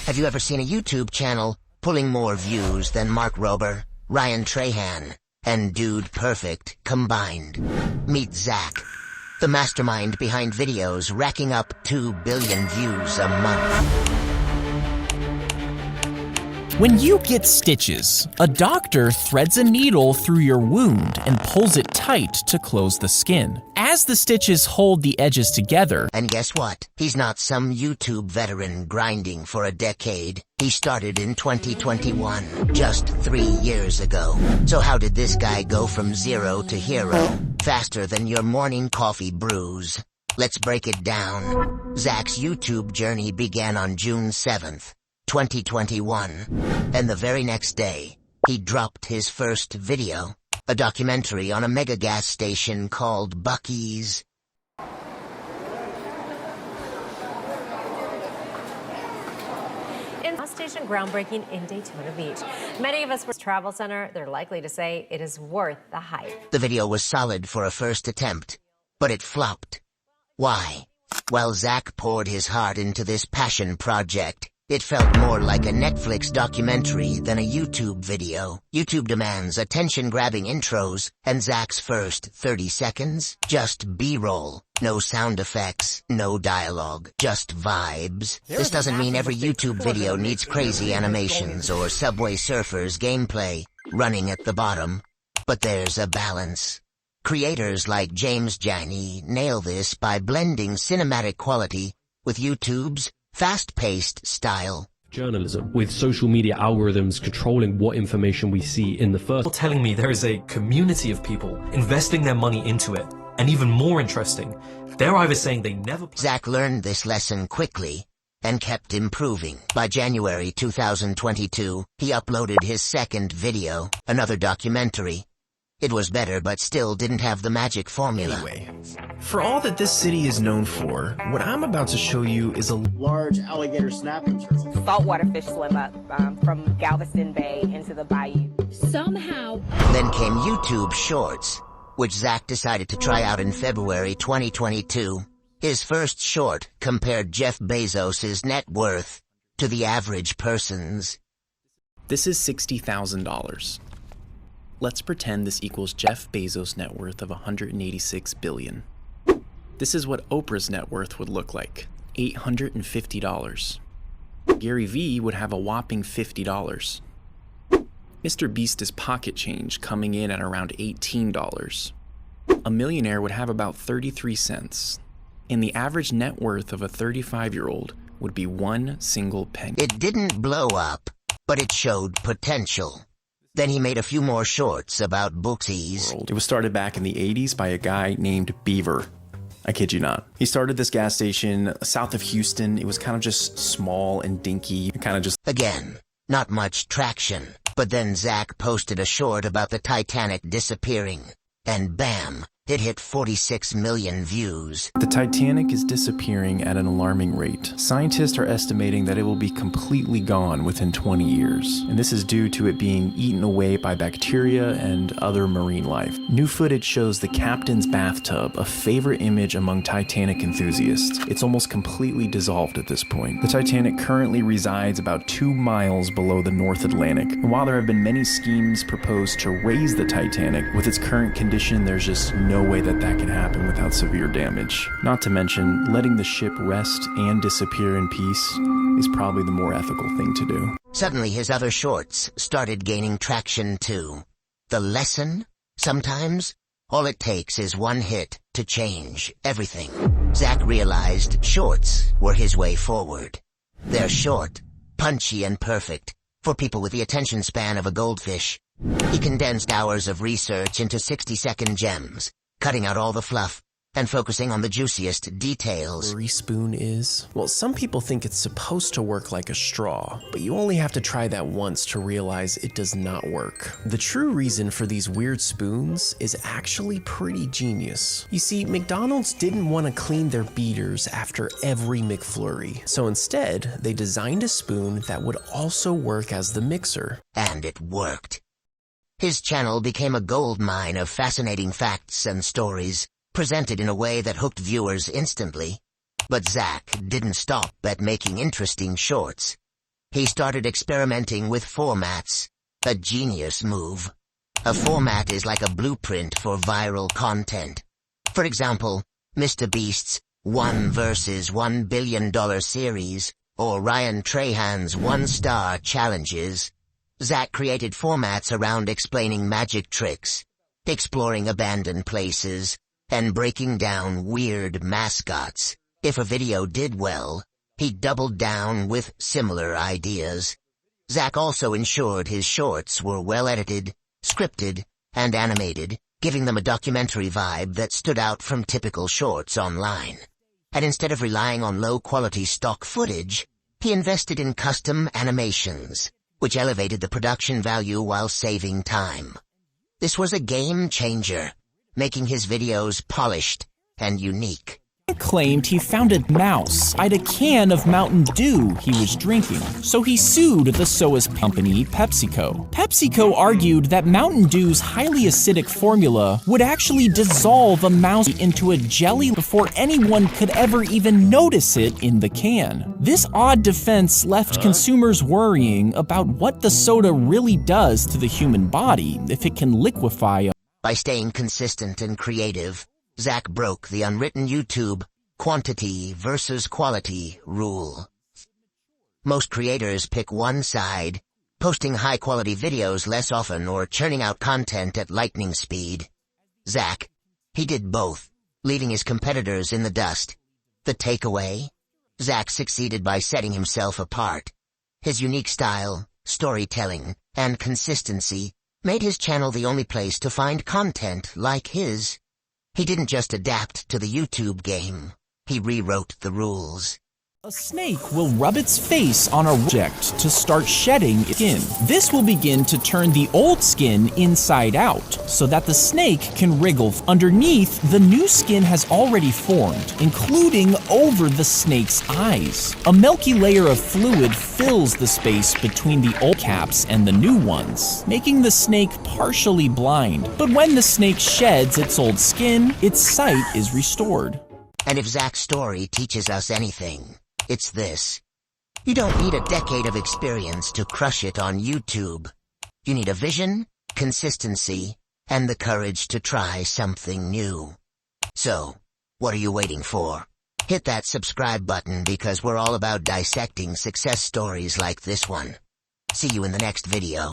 Have you ever seen a YouTube channel pulling more views than Mark Rober, Ryan Trahan, and Dude Perfect combined? Meet Zack, the mastermind behind videos racking up 2 billion views a month. When you get stitches, a doctor threads a needle through your wound and pulls it tight to close the skin. As the stitches hold the edges together... And guess what? He's not some YouTube veteran grinding for a decade. He started in 2021, just 3 years ago. So how did this guy go from zero to hero, faster than your morning coffee brews? Let's break it down. Zack's YouTube journey began on June 7th. 2021, and the very next day, he dropped his first video, a documentary on a mega gas station called Buc-ee's. In gas station groundbreaking in Daytona Beach. Many of us were travel center. They're likely to say it is worth the hype. The video was solid for a first attempt, but it flopped. Why? Well, Zack poured his heart into this passion project. It felt more like a Netflix documentary than a YouTube video. YouTube demands attention-grabbing intros, and Zack's first 30 seconds, just B-roll. No sound effects, no dialogue, just vibes. This doesn't mean every YouTube video needs crazy animations or Subway Surfers gameplay running at the bottom. But there's a balance. Creators like James Janney nail this by blending cinematic quality with YouTube's fast-paced style. Journalism, with social media algorithms controlling what information we see in the first. Telling me there is a community of people investing their money into it, and even more interesting, they're either saying they never... Zack learned this lesson quickly and kept improving. By January 2022, he uploaded his second video, another documentary. It was better, but still didn't have the magic formula. Anyway, for all that this city is known for, what I'm about to show you is a large alligator snapping turtle. Saltwater fish swim up from Galveston Bay into the bayou. Somehow. Then came YouTube Shorts, which Zack decided to try out in February 2022. His first short compared Jeff Bezos' net worth to the average person's. This is $60,000. Let's pretend this equals Jeff Bezos' net worth of $186 billion. This is what Oprah's net worth would look like, $850. Gary Vee would have a whopping $50. MrBeast is pocket change, coming in at around $18. A millionaire would have about 33 cents. And the average net worth of a 35-year-old would be 1 single penny. It didn't blow up, but it showed potential. Then he made a few more shorts about Buc-ee's. It was started back in the 80s by a guy named Beaver. I kid you not. He started this gas station south of Houston. It was kind of just small and dinky, kind of just... Again, not much traction. But then Zack posted a short about the Titanic disappearing. And bam, it hit 46 million views. The Titanic is disappearing at an alarming rate. Scientists are estimating that it will be completely gone within 20 years. And this is due to it being eaten away by bacteria and other marine life. New footage shows the captain's bathtub, a favorite image among Titanic enthusiasts. It's almost completely dissolved at this point. The Titanic currently resides about 2 miles below the North Atlantic. And while there have been many schemes proposed to raise the Titanic, with its current condition, there's just no way that can happen without severe damage. Not to mention, letting the ship rest and disappear in peace is probably the more ethical thing to do. Suddenly his other shorts started gaining traction too. The lesson? Sometimes, all it takes is one hit to change everything. Zack realized shorts were his way forward. They're short, punchy, and perfect for people with the attention span of a goldfish. He condensed hours of research into 60-second gems, cutting out all the fluff and focusing on the juiciest details. A spoon is? Well, some people think it's supposed to work like a straw, but you only have to try that once to realize it does not work. The true reason for these weird spoons is actually pretty genius. You see, McDonald's didn't want to clean their beaters after every McFlurry, so instead, they designed a spoon that would also work as the mixer. And it worked. His channel became a goldmine of fascinating facts and stories, presented in a way that hooked viewers instantly. But Zack didn't stop at making interesting shorts. He started experimenting with formats, a genius move. A format is like a blueprint for viral content. For example, MrBeast's 1 versus $1 billion series, or Ryan Trahan's 1-star challenges. Zack created formats around explaining magic tricks, exploring abandoned places, and breaking down weird mascots. If a video did well, he doubled down with similar ideas. Zack also ensured his shorts were well-edited, scripted, and animated, giving them a documentary vibe that stood out from typical shorts online. And instead of relying on low-quality stock footage, he invested in custom animations, which elevated the production value while saving time. This was a game changer, making his videos polished and unique. Claimed he found a mouse inside a can of Mountain Dew he was drinking, so he sued the soda company PepsiCo. PepsiCo argued that Mountain Dew's highly acidic formula would actually dissolve a mouse into a jelly before anyone could ever even notice it in the can. This odd defense left consumers worrying about what the soda really does to the human body if it can liquefy. By staying consistent and creative, Zack broke the unwritten YouTube quantity versus quality rule. Most creators pick one side, posting high-quality videos less often or churning out content at lightning speed. Zack, he did both, leaving his competitors in the dust. The takeaway? Zack succeeded by setting himself apart. His unique style, storytelling, and consistency made his channel the only place to find content like his. He didn't just adapt to the YouTube game, he rewrote the rules. A snake will rub its face on a object to start shedding its skin. This will begin to turn the old skin inside out, so that the snake can wriggle. Underneath, the new skin has already formed, including over the snake's eyes. A milky layer of fluid fills the space between the old caps and the new ones, making the snake partially blind. But when the snake sheds its old skin, its sight is restored. And if Zack's story teaches us anything, it's this. You don't need a decade of experience to crush it on YouTube. You need a vision, consistency, and the courage to try something new. So, what are you waiting for? Hit that subscribe button because we're all about dissecting success stories like this one. See you in the next video.